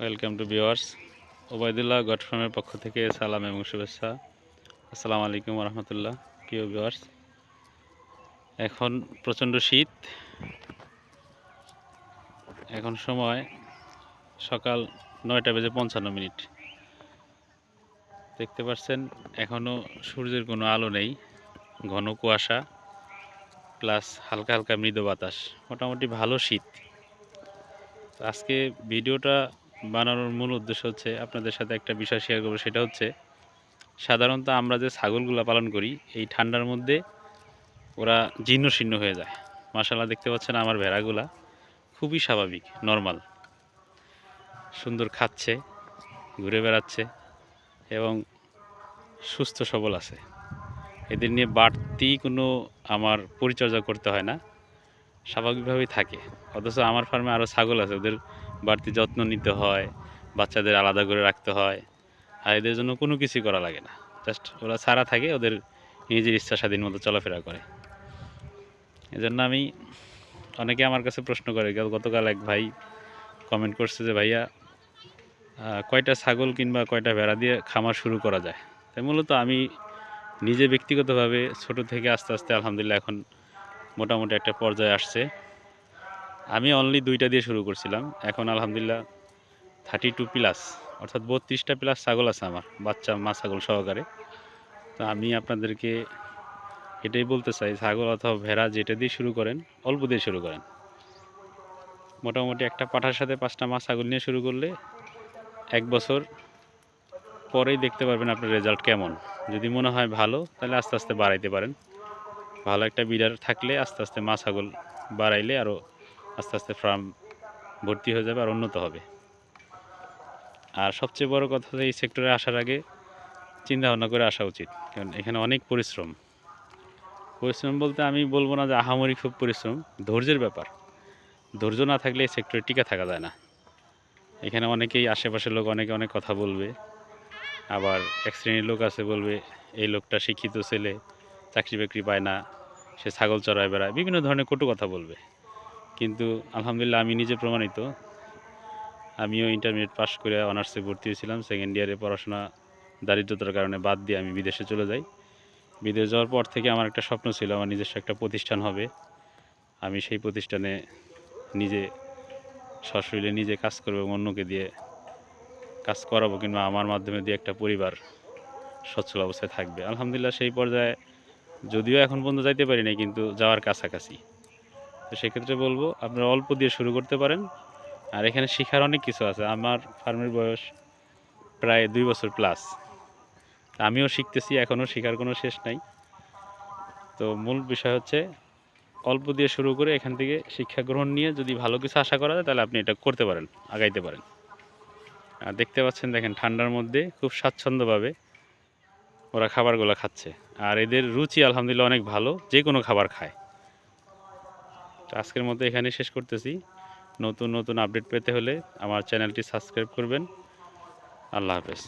Welcome to viewers. Obaidullah god ফার্মের পক্ষ থেকে সালাম এবং শুভেচ্ছা। আসসালামু আলাইকুম রহমতুল্লাহ। প্রিয় ভিউয়ার্স, এখন প্রচণ্ড শীত। এখন সময় সকাল 9:55। দেখতে পাচ্ছেন এখনও সূর্যের কোনো আলো নেই, ঘন কুয়াশা প্লাস হালকা হালকা মৃদু বাতাস, মোটামুটি ভালো শীত। আজকে ভিডিওটা বানানোর মূল উদ্দেশ্য হচ্ছে আপনাদের সাথে একটা বিষয় শেয়ার করবো। সেটা হচ্ছে সাধারণত আমরা যে ছাগলগুলো পালন করি এই ঠান্ডার মধ্যে ওরা জীর্ণ শীর্ণ হয়ে যায়। মাশাআল্লাহ, দেখতে পাচ্ছেন আমার ভেড়াগুলা খুবই স্বাভাবিক, নর্মাল, সুন্দর খাচ্ছে, ঘুরে বেড়াচ্ছে এবং সুস্থ সবল আছে। এদের নিয়ে বাড়তি কোনো আমার পরিচর্যা করতে হয় না, স্বাভাবিকভাবেই থাকে। অথচ আমার ফার্মে আরও ছাগল আছে, ওদের বাড়তি যত্ন নিতে হয়, বাচ্চাদের আলাদা করে রাখতে হয়, আর এদের জন্য কোনো কিছুই করা লাগে না। জাস্ট ওরা ছাড়া থাকে, ওদের নিজের ইচ্ছা স্বাধীন মতো চলাফেরা করে। এজন্য আমি, অনেকে আমার কাছে প্রশ্ন করে, গতকাল এক ভাই কমেন্ট করছে যে ভাইয়া কয়টা ছাগল কিংবা কয়টা ভেড়া দিয়ে খামার শুরু করা যায়। তাই মূলত আমি নিজে ব্যক্তিগতভাবে ছোট থেকে আস্তে আস্তে আলহামদুলিল্লাহ এখন মোটামুটি একটা পর্যায়ে আসছে। আমি অনলি 2টা দিয়ে শুরু করছিলাম, এখন আলহামদুলিল্লাহ 32+, অর্থাৎ 32টা প্লাস ছাগল আছে আমার, বাচ্চা মা ছাগল সহকারে। তো আমি আপনাদেরকে এটাই বলতে চাই, ছাগল অথবা ভেড়া যেটা দিয়ে শুরু করেন, অল্প দিয়ে শুরু করেন। মোটামুটি একটা পাঠার সাথে 5টা মা ছাগল নিয়ে শুরু করলে 1 বছর পরেই দেখতে পারবেন আপনার রেজাল্ট কেমন। যদি মনে হয় ভালো, তাহলে আস্তে আস্তে বাড়াইতে পারেন। ভালো একটা বিডার থাকলে আস্তে আস্তে মা ছাগল বাড়াইলে আরও আস্তে আস্তে ফার্ম ভর্তি হয়ে যাবে আর উন্নত হবে। আর সবচেয়ে বড় কথা হচ্ছে এই সেক্টরে আসার আগে চিন্তা ভাবনা করে আসা উচিত, কারণ এখানে অনেক পরিশ্রম। পরিশ্রম বলতে আমি বলবো না যে আহামরি খুব পরিশ্রম, ধৈর্যের ব্যাপার। ধৈর্য না থাকলে এই সেক্টরে টিকে থাকা যায় না। এখানে অনেকেই, আশেপাশের লোক অনেকে অনেক কথা বলবে, আবার এক শ্রেণীর লোক আছে বলবে এই লোকটা শিক্ষিত ছেলে, চাকরি বাকরি পায় না, সে ছাগল চড়ায় বেড়ায়, বিভিন্ন ধরনের কটু কথা বলবে। কিন্তু আলহামদুলিল্লাহ আমি নিজে প্রমাণিত। আমিও ইন্টারমিডিয়েট পাশ করে অনার্সে ভর্তি হয়েছিলাম, সেকেন্ড ইয়ারে পড়াশোনা দারিদ্রতার কারণে বাদ দিয়ে আমি বিদেশে চলে যাই। বিদেশ যাওয়ার পর থেকে আমার একটা স্বপ্ন ছিল, আমার নিজস্ব একটা প্রতিষ্ঠান হবে। আমি সেই প্রতিষ্ঠানে নিজে সশরীরে নিজে কাজ করবো এবং অন্যকে দিয়ে কাজ করাবো, কিংবা আমার মাধ্যমে দিয়ে একটা পরিবার সচ্ছল অবস্থায় থাকবে। আলহামদুলিল্লাহ সেই পর্যায়ে যদিও এখন পর্যন্ত যাইতে পারি নাই, কিন্তু যাওয়ার কাছাকাছি। তো সেক্ষেত্রে বলবো আপনারা অল্প দিয়ে শুরু করতে পারেন। আর এখানে শেখার অনেক কিছু আছে। আমার ফার্মের বয়স প্রায় 2 বছর প্লাস, আমিও শিখতেছি, এখনও শেখার কোনো শেষ নাই। তো মূল বিষয় হচ্ছে অল্প দিয়ে শুরু করে এখান থেকে শিক্ষা গ্রহণ নিয়ে যদি ভালো কিছু আশা করা যায়, তাহলে আপনি এটা করতে পারেন, আগাইতে পারেন। আর দেখতে পাচ্ছেন, দেখেন ঠান্ডার মধ্যে খুব স্বাচ্ছন্দ্যভাবে ওরা খাবারগুলো খাচ্ছে। আর এদের রুচি আলহামদুলিল্লাহ অনেক ভালো, যে কোনো খাবার খায়। তো আজকের মতো এখানে শেষ করতেছি। নতুন নতুন আপডেট পেতে হলে আমার চ্যানেলটি সাবস্ক্রাইব করবেন। আল্লাহ হাফেজ।